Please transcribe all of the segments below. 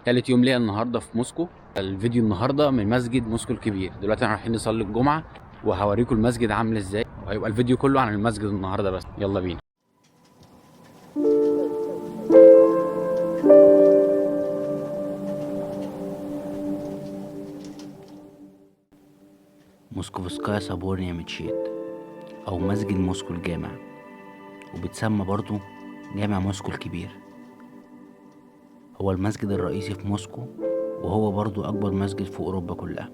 تالت يوم ليا النهارده في موسكو. الفيديو النهارده من مسجد موسكو الكبير. دلوقتي احنا رايحين نصلي الجمعه وهوريكم المسجد عامل ازاي، وهيبقى الفيديو كله عن المسجد النهارده بس. يلا بينا. موسكوفسكايا صابورنيا متشيت أو مسجد موسكو الجامع، وبتسمى برضو جامع موسكو الكبير. هو المسجد الرئيسي في موسكو، وهو برضو أكبر مسجد في أوروبا كلها،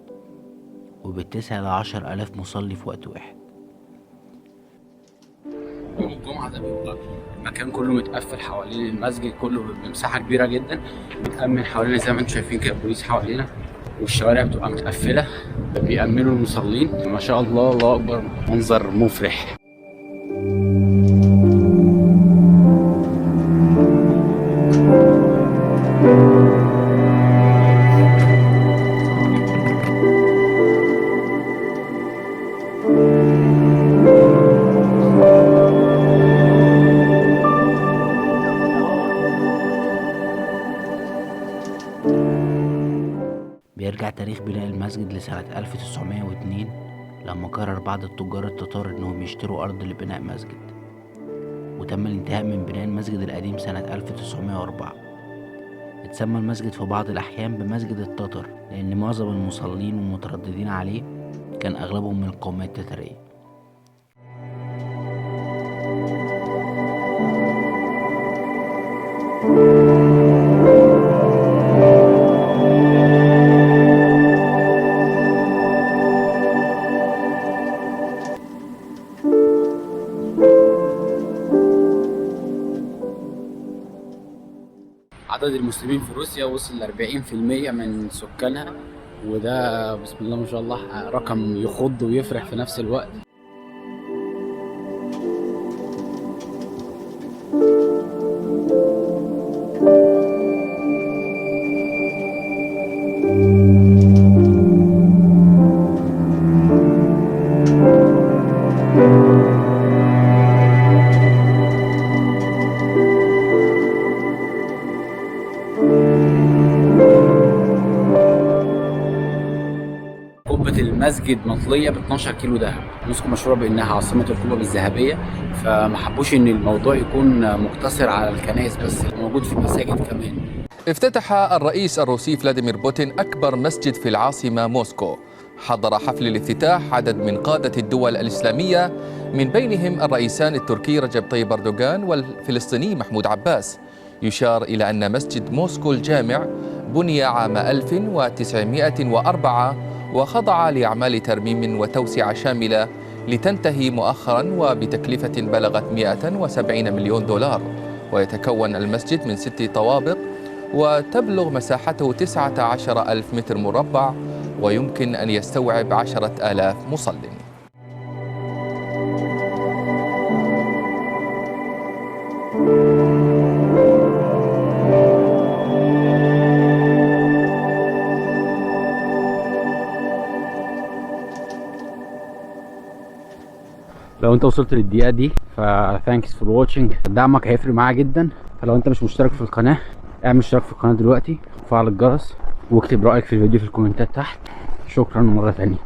وبيتسع ل10,000 مصلي في وقت واحد. يوم الجمعه ده بيبقى المكان كله متقفل حوالين المسجد كله بمساحه كبيره جدا، متأمن حوالينا زي ما انتم شايفين كده، البوليس حوالينا، والشوارع بتبقى متقفله بيأمنوا المصلين. ما شاء الله، الله اكبر، منظر مفرح. بيرجع تاريخ بناء المسجد لسنة 1902 لما قرر بعض التجار التتار انهم يشتروا ارض لبناء مسجد، وتم الانتهاء من بناء المسجد القديم سنة 1904. اتسمى المسجد في بعض الأحيان بمسجد التتر لأن معظم المصلين والمترددين عليه كان أغلبهم من القومية التترية. عدد المسلمين في روسيا وصل ل 40% من سكانها، وده بسم الله ما شاء الله رقم يخض ويفرح في نفس الوقت. قبة المسجد مطلية ب 12 كيلو دهب. موسكو مشهورة بأنها عاصمة القبب الذهبية، فما حبوش إن الموضوع يكون مقتصر على الكنائس بس، موجود في المساجد كمان. افتتح الرئيس الروسي فلاديمير بوتين أكبر مسجد في العاصمة موسكو. حضر حفل الافتتاح عدد من قادة الدول الإسلامية، من بينهم الرئيسان التركي رجب طيب أردوغان والفلسطيني محمود عباس. يشار إلى أن مسجد موسكو الجامع بني عام 1904 وخضع لأعمال ترميم وتوسعة شاملة لتنتهي مؤخرا وبتكلفة بلغت 170 مليون دولار. ويتكون المسجد من 6 طوابق، وتبلغ مساحته 19,000 متر مربع، ويمكن أن يستوعب 10,000 مصل. لو انت وصلت للدقيقة دي ثانكس فور واتشنج، دعمك هيفرق معايا جدا. فلو انت مش مشترك في القناة اعمل اشتراك في القناة دلوقتي وفعل الجرس، واكتب رأيك في الفيديو في الكومنتات تحت. شكرا مرة تانية.